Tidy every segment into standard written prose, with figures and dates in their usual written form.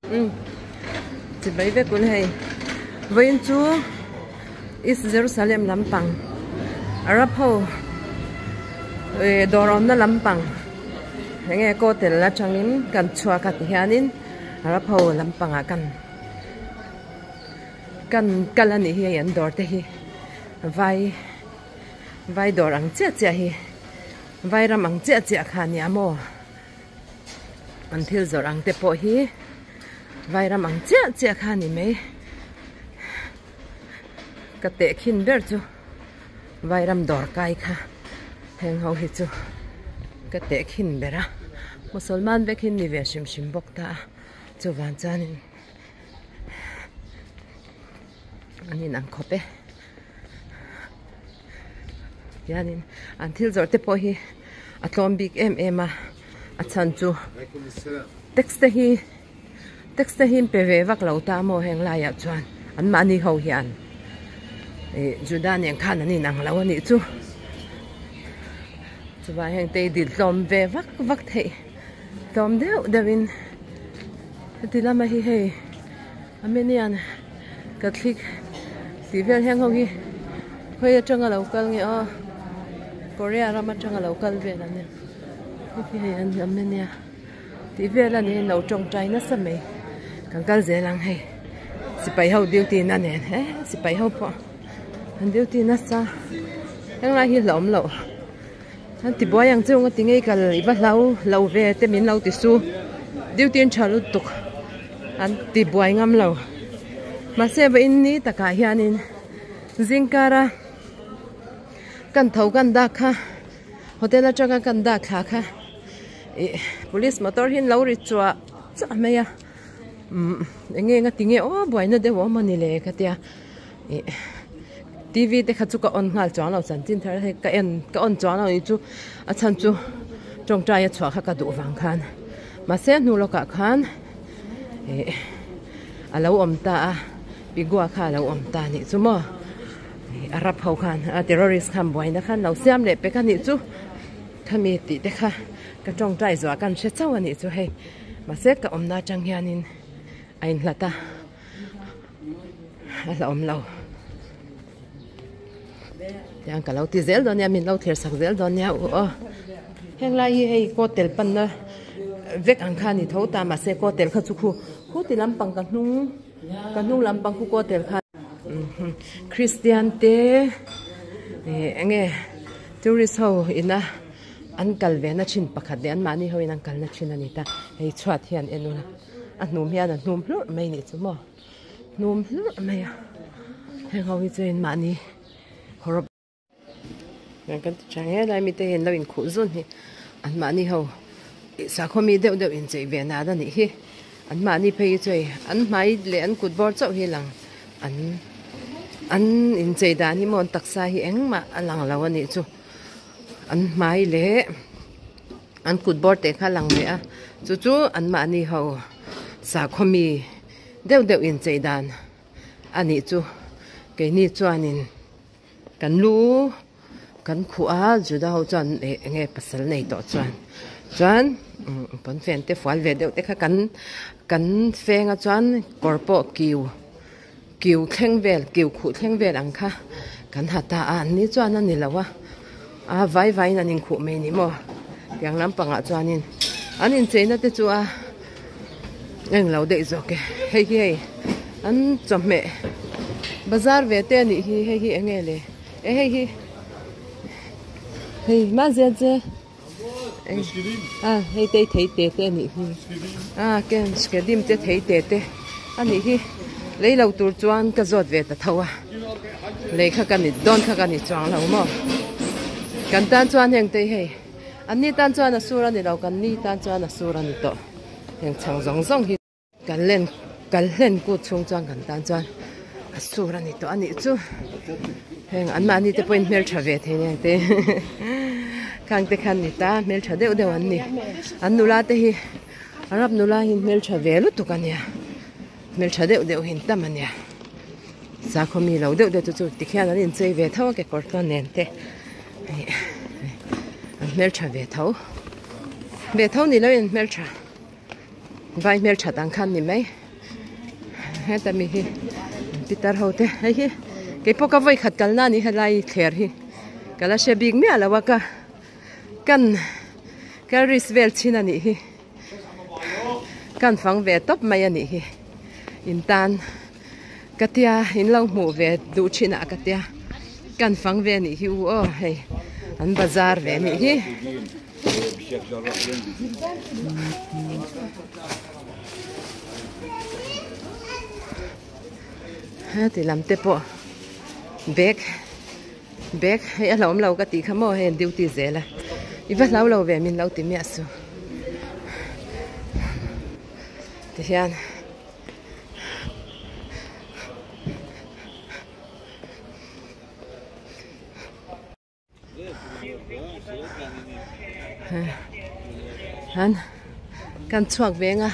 chỉ bây về cũng hay với chú East Jerusalem lampang Arab ho doron na lampang nghe cô tên là changin kan chua kat hianin Arab ho lampang akan kan kalani hi yan dor te hi vai dor ang chia hi vai ram ang chia khani amo until zor ang te po hi vai ram ang chia khani me ka te khin ber chu vai ram dor kai kha heng ho hi chu ka te khin bera musulman be khin ni ve shim bok ta chu van chanin ani nang khope yanin until zor te po hi atlom big em a achan chu text hi pe ve vak lo ta mo heng la ya chuan an mani ho hian judan yang khan ani nang lo ani chu chuba heng te di tlom ve vak thei tlom dewin tilama hi hei amenian catholic tivel heng ho hi hoi atanga local nge a korea rama atanga local ve na ne hi hei an amenia tivel ani no tong china same kangkal zelang hei sipai ho duty na ne sipai ho po an duty na sa heng la hi lom lo an ti boy ang chung atingei kal iba lau ve te min lau ti su duty en chalu tuk an ti boy ngam lo ma se ba in ni taka hianin zingkara kan thau kan da kha hotel atanga kan da kha police motor hin lo ri chwa cha meya enge nga tinge o boy na de wo mani le ka tia TV te kha chu ka on ngal chang lo chan tin thar he ka on chang lo ni chu a chan chu tong trai a chwa kha ka du wang khan ma se nu lo ka khan alo om ta bigwa kha lo om ta ni chu mo Arab ho khan terrorist kham boy na khan lo siam le pe ka ni chu khami ti te kha ka tong trai zwa kan she chaw ani chu he ma se ka om na chang hianin ain lata ala om lo yang kalau ti zel don ya min lo ther sak zel don ya o heng lai hi hei ko tel pan na vek ang kha ni tho ta ma se ko tel kha chu khu ti lam pang ka nu lam pang khu ko tel kha Christian te enge tourist ho ina an kal ve na chin pakhat de an mani ho in an kal na chin ani ta hei chhuat hian enuna an num hian an num hlur mai ni chu mo num hlur mai a heng ho hi chuin mani horop yang kan chang he lai mi te hen lo in khu zun hi an mani ho sa khomi deuh in chei ve na da ni hi an mani phei chei an mai le an kut bor chau hi lang an in chei da ni mon taksa hi engma alang lo ani chu an mai le an kut bor te kha lang me a chu an mani ho sa khomi deuh in chei dan ani chu ke ni chuanin kan lu kan khua juda ho chan nge pasal nei to chuan pon fen te fal ve deuh te kha kan fenga chuan korpo kiu khu thleng vel ang kha kan hata an ni chuan ani lawa a vai na ning khu me ni mo yang lam panga chuanin anin cheina te chu a eng lo dei zo ke hei an chomme bazar ve te ni hi engele hei ma ze hei te thei te ni hi ken skedim te thei te ani hi leilo tur chuan ka zot ve ta thawa lekha kan ni don kha kan ni chang lo mo kan tan chuan heng te hei anni tan chuan a sura ni lo kan ni tan chuan a sura ni to heng chang zong hi kan len ku chung chuan kan tan chuan a sura ni to ani chu heng an ma ni te point mel tha ve the ne te kang te khan ni ta mel tha deuh an ni an nula te hi arab nula hin mel tha ve lu tu kan ya mel tha deuh hin tamania sa khomi lo deuh chu ti khian an in chei ve thaw ke kor ton nen te mel tha ve thaw ni lo in mel tha vai mel chat ang khan ni mai he ta mi hi pitar hote hi ke poka vai khat kal na ni halai thler hi kala she big mi alawa ka kan ris vel china ni hi kan fang ve top mai ani hi in tan katia in long mu ve du china katia kan fang ve ni hi o hei an bazar ve ni hi ha ti lam te po bek hei alom lo ka ti khamo hen duty zela iwa lo ve min lo ti mi asu ti hian han kan chuak venga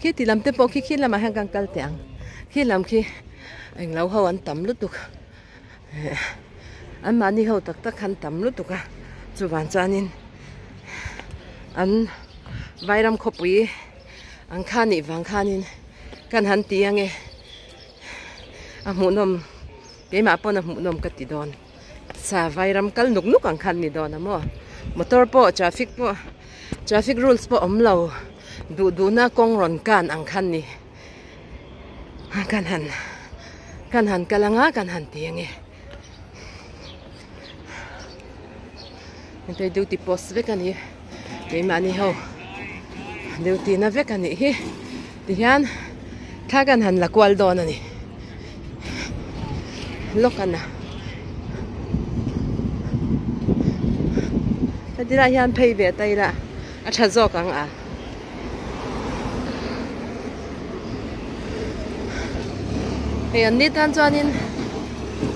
khi ti lam te po khi lama hang kan kal tiang khi lam khi anh lâu ho an tam lutuk an mani ho tak tak han tam lutuka chu wan chanin an vairam khopui an khani wang khanin kan han tiange a munom pe ma pon a munom ka ti don sa vairam kal nuk nuk an khan ni don amo motor po traffic rules po omlo du na kong ron kan ang khan ni kan han kalanga kan han tiange Ente duty post vek ani ke mani ho duty na vek ani hi ti hian thagan han la kwal don ani lokana tadira hian phei ve taira a tha zo kang a he an ni tan chuanin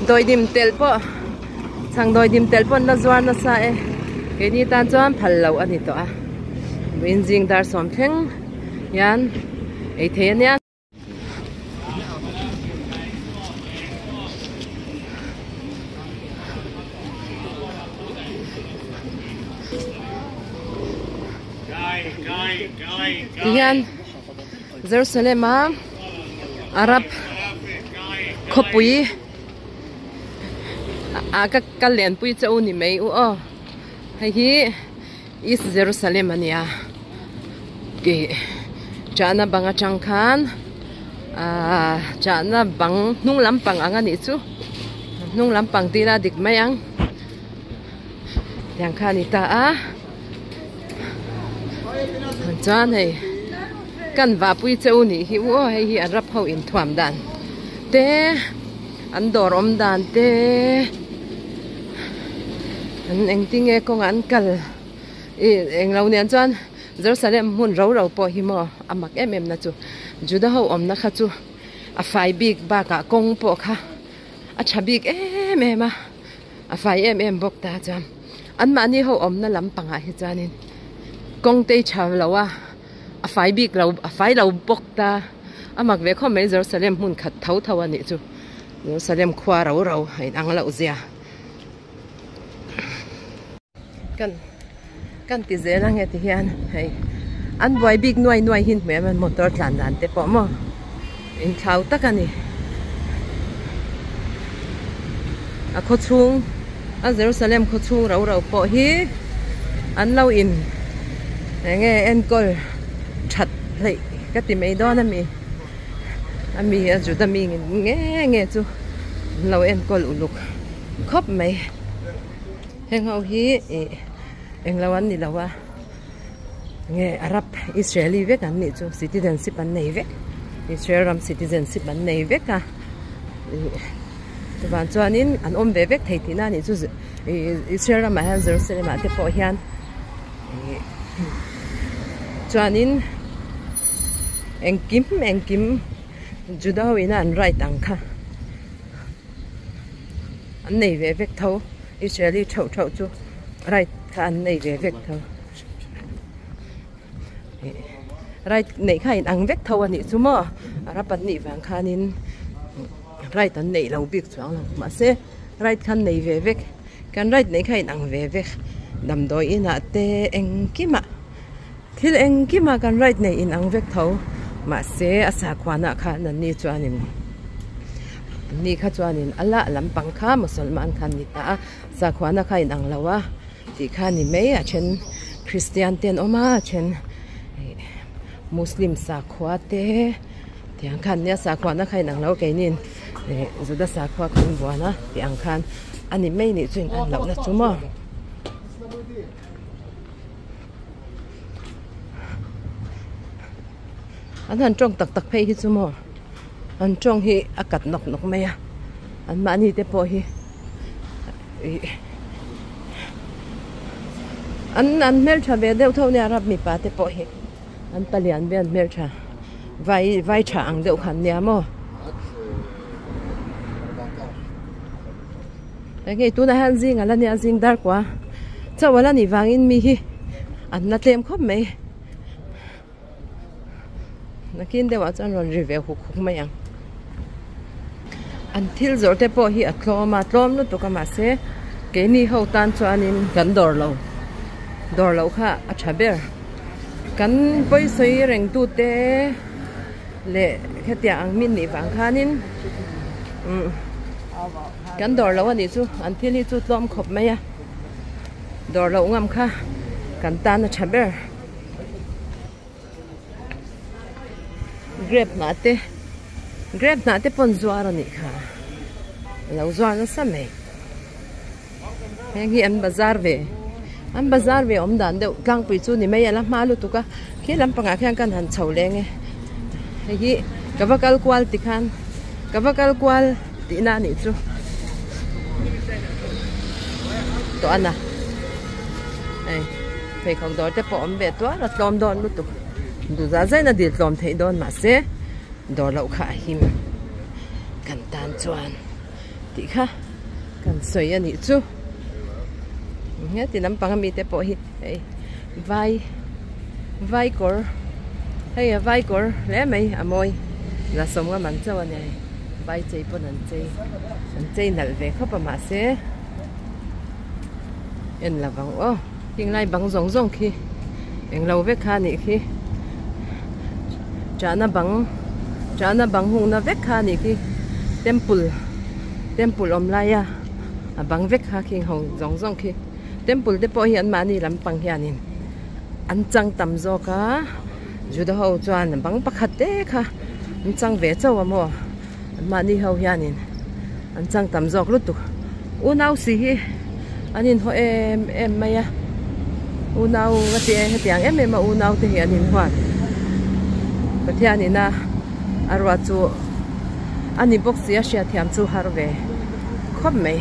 doidim tel po sang doidim tel pon na zuar na sa e ke ni tan chuan phal lo ani to a winjing dar som theng yan ei the nya yan Jerusalem Arab khopui aga kalen pui chau ni mei u o hi is Jerusalem ania ke chana banga changkhan chana bang nung lampang anga ni chu nung lampang tira dik mayang yang khani ta a chan hei kan va pui chau ni hi u hi Arab ho in thuam dan te an dor om dan te an eng tinge kong an kal eng lo nian chuan Jerusalem mun ro po hi mo amak em na chu juda ho om na kha chu a fai big ba ka kong po kha a chabik em a fai em bok ta cham an mani ho om na lampanga hi chanin kong te chaw lawa a fai big lo a fai lo bok ta amak ve kho me Jerusalem mun khat thau ani chu Jerusalem khwa ro hai ang la uzia kan ti zela nge ti hian hei an boy big nuai hin me man motor tlan dan te po mo in thau takani a kho chung a Jerusalem kho chung ro po hi an lo in nge en kol that lei ka ti mei don ami a ju da mi nge chu lo en kol uluk khop mai heng ho hi eng lawan ni lawa nge Arab Israeli vek an ni chu citizenship an nei vek Israel citizenship an nei vek ka tuban chuanin an om ve vek thei tina ni chu Israel ma han Jerusalem ate po hian chuanin engkim judaw ina an right ang kha an nei ve vek tho Israeli thau chu right kha an nei ve vek tho right nei kha in ang vek tho ani chu mo Arab an ni wang khanin right an nei lo bik chuang lo ma se right khan nei ve vek kan right nei kha in ang ve vek dam doi ina te engkima thil eng ki ma kan right nei in ang vek tho ma se asa khwana kha nan ni chuanin ni kha chuanin ala lampang kha musulman khan ni ta sa khwana kha in ang lawa ti kha ni me a chen Christian ten oma chen Muslim sa khwate tiang khan nia sa khwana kha in ang lo ke nin zuda sa khwa khan buana tiang khan ani me ni chuin an lo na chuma anh han trong tak tak phei hi chu mo anh trong hi akat nok nok mai a anh mani te po hi anh mel tha ve deuh tho ne arab mi pa te po hi anh palian be an mel tha vai tha ang deuh khan nia mo cái tu na han zing ala nia zing dar kwa chawala ni wangin mi hi an na tlem khop mai nakin dewa chan ron review huk mayang until zorte po hi atloma tlom nu to kama se ke ni ho tan chuanin kan dor lo kha a thaber kan poi soi reng tu te le khetia ang min ni wang khanin kan dor lo ani chu until hi chu tlom khop maya dor lo ngam kha kan tan a thaber grab na te pon zuar ani kha lo zuar na same hengi an bazar ve om dan deuh tlang pui chu ni mai ala malu tuka ke lam panga khyang kan han chho lenge hi kavakal kwal tikhan kavakal kwal ti na ni chu to ana ai phei khong dor te po om ve to la tlom don lu tu du za zai na dil tlom thei don ma se dor lo kha him kan tan chuan ti kha kan soi ani chu nge ti lam pang mi te po hi ei vai kor hei vai kor le mai amoi la som ga man chaw ani vai chei pon an chei nal ve kha pa ma se en la bang o ting lai bang zong khi eng lo ve kha ni khi chana bang hung na vek kha ni ki temple om la ya a bang vek kha king hong zong ki temple te po hian mani lam pang hianin an chang tam zo ka juda ho chuan bang pakhat te kha an chang ve chaw mo mani ho hianin an chang tam zok lu tu u nau si hi anin ho em maya u nau ga te hetiang em ma u nau te hianin hwan pathiani na arwa chu ani box ya sha thiam chu harve khop mai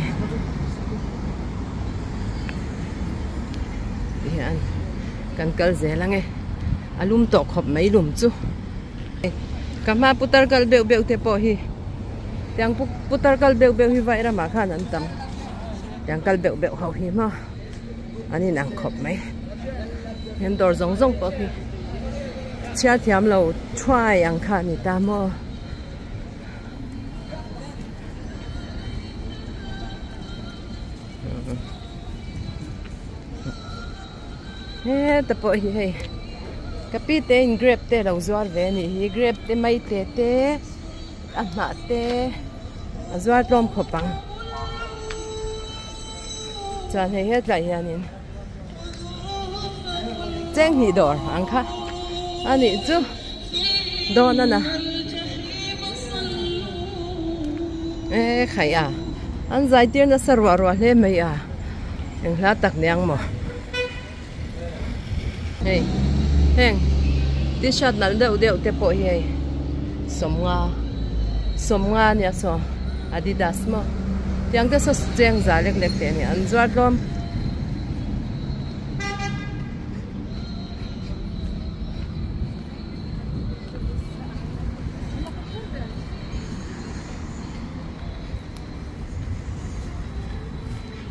hian kan kal zelange alum to khop mai lum chu kama putar kal beu te po hi tiang putar kal beu hi vai ra ma khan an tam tiang kal beu ho hi ma ani nang khop mai hen dor zong po hi chia thiam lo try ang kha ni ta mo he ta po hi hei kapi te in grab te lo zuar ve ni hi grab te mai te a ma te a zuar tlom khopang chan hei het lai hianin cheng hi dor ang kha ani chu don na khai a an zai tir na sarwa ro hle mai a eng hla tak niang mo hey heng t-shirt nal deuh te po hi som nga nia so Adidas mo tiang te so cheng za lek te ni an zuar lom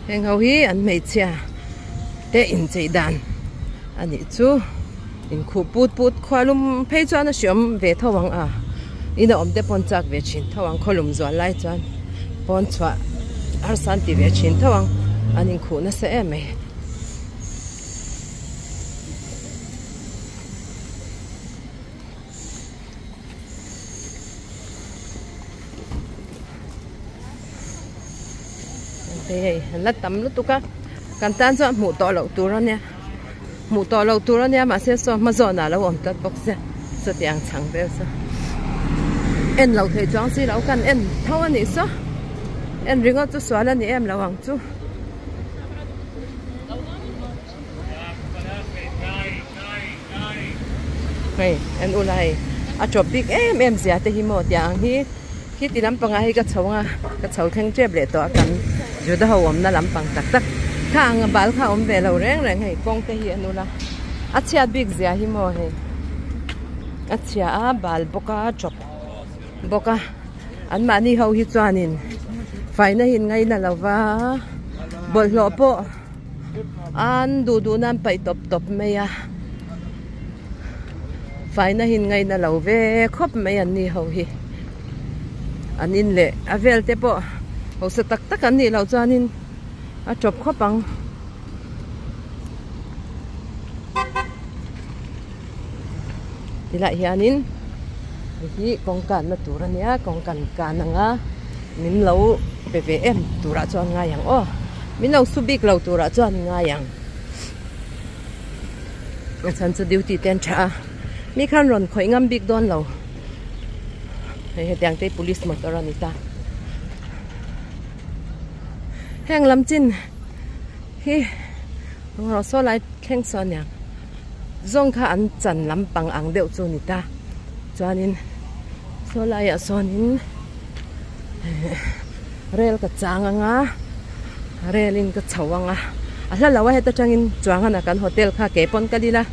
heng ho hi an mei chia te in chei dan ani chu in khu put khwalum phei chuan a siam ve thawang a ina omte pon chak ve chin thawang kholum zwa lai chuan pon chwa ar san ti ve chin thawang anin khu na se eme hey lát tắm lúc tuka kan tan cho mu to lo tu ra nè mu to lo tu ra nè mà sẽ so mà giòn nào lo om tất bốc sẽ so tiang chẳng về so en lo thấy chóng xí lo kan en thâu anh ấy so en ringo tu xóa là em lo hoàng chú hey en ulai a chop big em zia te hi mo tiang hi khi ti lam panga hi ka chau theng trep le to kan ju da hawm na lam pang tak tak khang bal kha om ve lo reng reng hei kong te hi anula achia big zia hi mo he achia a bal boka chop boka an ma ni ho hi chuanin faina hin ngai na lova bol hlo po an du nan pai top me ya faina hin ngai na lo ve khop me an ni ho hi an in le avel te po ho sa tak tak an ni lo chuanin a chop khopang tila hianin hi kong kan na turania kong kan kananga min lo PVM tura chuan nga yang o min lo subik lo tura chuan nga yang chan chu duty ten tha mi khan ron khoi ngam big don lo he tiang te police motor anita heng lam chin hi ro so lai kheng son yang zong kha an chan lam pang ang deuh chu ni ta chuanin so lai a sonin rel ka changanga relin ka chawanga a hla lawa heta tangin chuanga na kan hotel kha ke pon kalila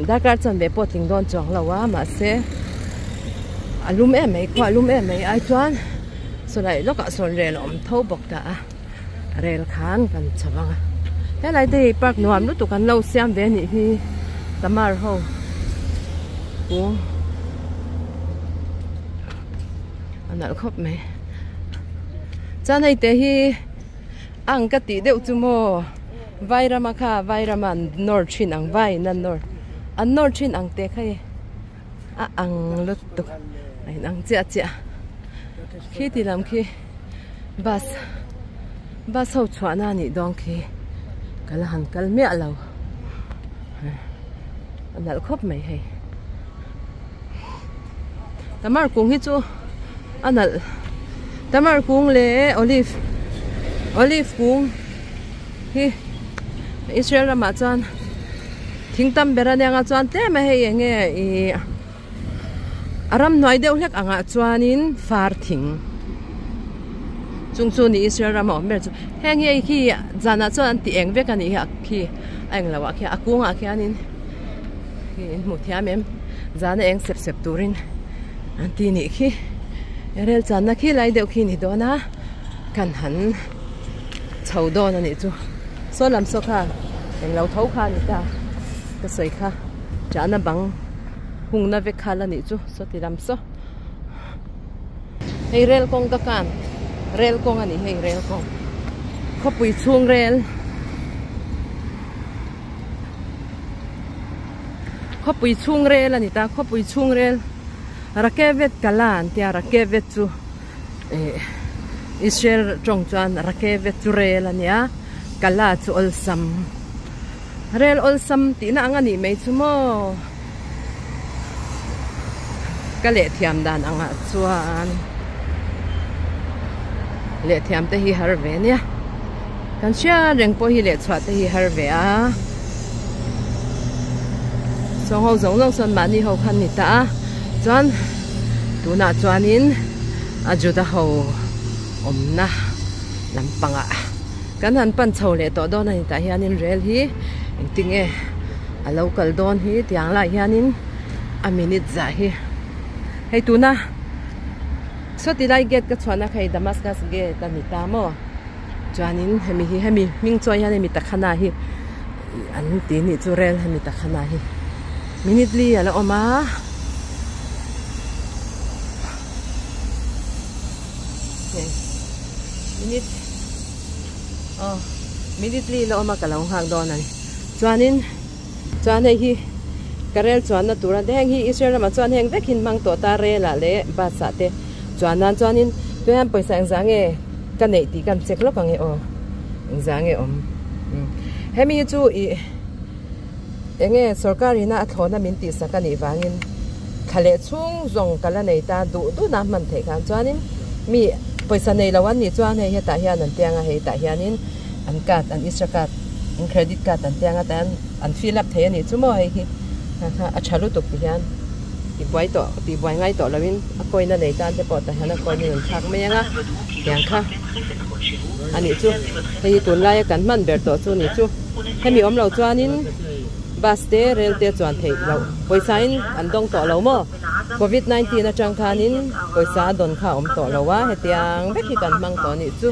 dakar chan be po ting don chong lawa ma se alum em mai kwa alum em mai ai chuan so lai loka son rel om tho bok ta rel khan kan chawanga he lai dei park nuam lu tu kan lo siam ve ni hi tamar ho ku anal khop me chan hai te hi ang ka ti deuh chu mo vairama kha vairaman nor thin ang vai nan nor thin ang te khai a ang lut tu ai nang chia khi ti lam khi bus ho chwana ni dong khi kal han kal me alo anal khop mai hei tamar kung hi chu anal tamar kung le olive kung hi Israel rama chuan thing tam berania nga chuan te ma hei enge I aram noi deuh hlek anga chuanin far thing chung chu ni Israel rama mer chu heng hei khi jana chuan ti eng vek ani ha khi ang lawa khi akunga khianin hi mu thiamem jana eng sep turin anti ni khi rel chana khi lai deuh khi ni dona kan han chho don ani chu so lam so kha eng lo thau kha ni ta ka soi kha chana bang hung na ve khala ni chu so ti lam so hei rel kong ka kan rel kong ani hei rel kong khopui chung rel khopui chung rel ani ta khopui chung rel rakevet kalan tia rakevet chu Israel trong chuan rakevet chu rel ania kala chu olsam rel olsam ti na angani mai chu mo kale thiam dan anga chuan le thiam te hi harve nia kan sia reng po hi le chwa te hi harve a song ho zong son mani ho khan ni ta chuan tuna chuanin ajuda ho omna lampanga kan han pan chho le to don ani ta hianin rel hi engtinge a local don hi tiang la hianin a minute za hi hei tuna so ti lai get ka chwana khai Damascus gate ani ta mo chuanin hemi ming choi hian mi ta khana hi an ti ni chu rel hemi ta khana hi minute li ala oma minute li lo ma kalong hang don ani chuan hi karel chuan na tura de heng hi Israel ma chuan heng vekin mang to ta re la le ba sa te chuan nan chuanin tuan paisa angange kan nei ti kan check lo ka nge o za nge om hemi chu i enge sarkari na thona min ti sakani wangin khale chung zong kala nei ta du na man the kan chuanin mi paisa nei lawan ni chuan hei heta hian an tianga hei ta hianin an card an extra card an credit card an tianga tan an fill up the ani chumo hei hi a chalu tuk hian ti buai ngai to lawin a koina nei tan te po ta hana koina an thak me anga tiang kha ani chu hei tun lai kan man ber to chu ni chu hemi om lo chuanin bus te rail te chuan thei lo poisa in an dong to lo mo covid 19 a chang khanin poisa don kha om to lo wa hetiang veki kan mang to ni chu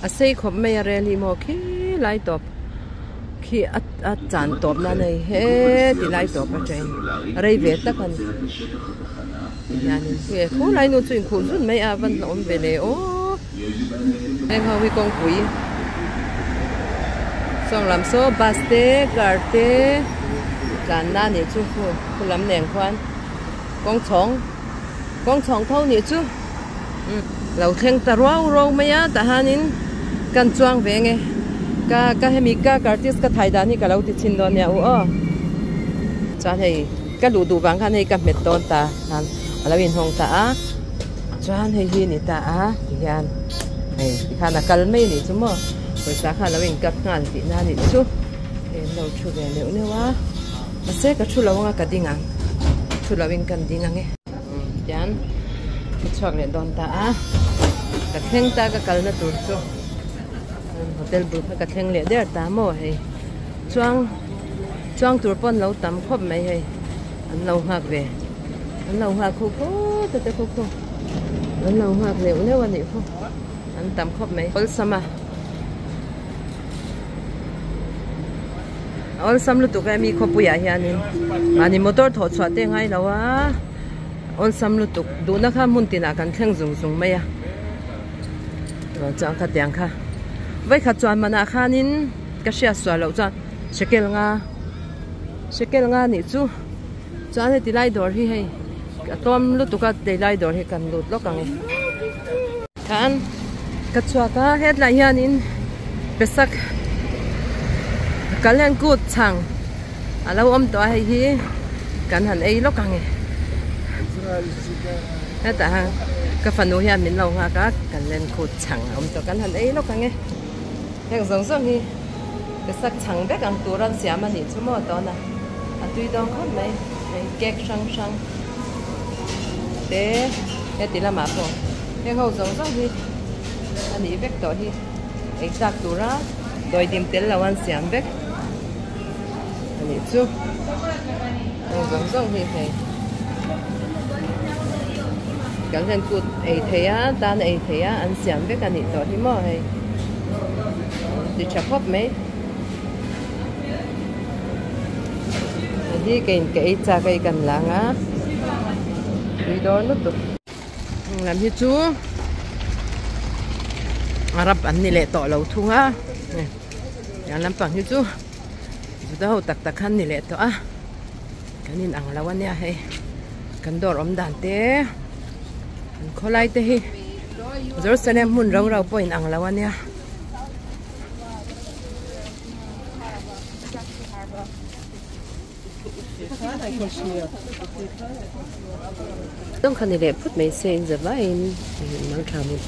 a sei khop me a rel hi mo khi lai top khi a chan top na nei he ti lai top a train rei ve takan yani he khu lai nu chuin khu zun mai a van om ve le o em ho wi kong pui song lam so bus te car te kan na ni chu khu lam neng khoan kong chong thau ni chu lo theng ta ro maya ta hanin kan chuang ve nge ka hemi ka artist ka thaida ni ka lo ti chin don ya u o chan hei ka lu du wang khan hei ka met ton ta han alawin hong ta a chan hei hi ni ta a yan hei khana kal mai ni chu mo poisa kha lawin ka ngal ti na ni chu lo chu ve le ne wa ase ka chu lawanga ka dinga chu lawin kan dinga nge yan chuak le don ta a ka theng ta ka kal na tur chu hotel bu ka theng le der ta mo hei chuang tur pon lo tam khop mai hei an lo hak ve an lo hak khu te khu an lo hak le ne wa ni khu an tam khop mai ol sama ol sam lu tu ka mi khopu ya hianin ani motor tho chwa te ngai lawa ol sam lu tu du na kha mun tina kan thleng zung mai a ro chang kha tiang kha vai kha chuan mana khanin ka sia swa lo cha shekel nga ni chu chuan he ti lai dor hi hei ka tom lu tu ka te lai dor hi kan lut lo ka nge kan ka chwa ka het la hianin pesak kalen kut chang alo om to hei hi kan han ei lo ka nge ta ha ka fanu hian min lo nga ka kalen kut chang om to kan han ei lo ka nge heng zong hi pesak chang bek ang turan siam ani chumo to na a tui dong khon mai kek sang te he ti la ma po he ho zong hi ani bek to hi exact tura doi dim tel lawan siam bek ani chu zong hi he kalen kut ei theya tan ei theya an siam bek ani to hi mo he ti chapop mai hi cái cha cái cần lang á đi đó nó tụt làm như chú Arab anh này lệ tỏ lẩu thu ha nhà làm bằng như chú chú đâu tắc khăn này lệ tỏ cái nên ăn lâu anh nha hay cần đồ ấm đàn té khó lại té hi rồi sẽ em muốn rau bôi ăn lâu anh nhaต้องคันนี้แหละพูดไม่เซ็งจะว่าเองมันทำมัน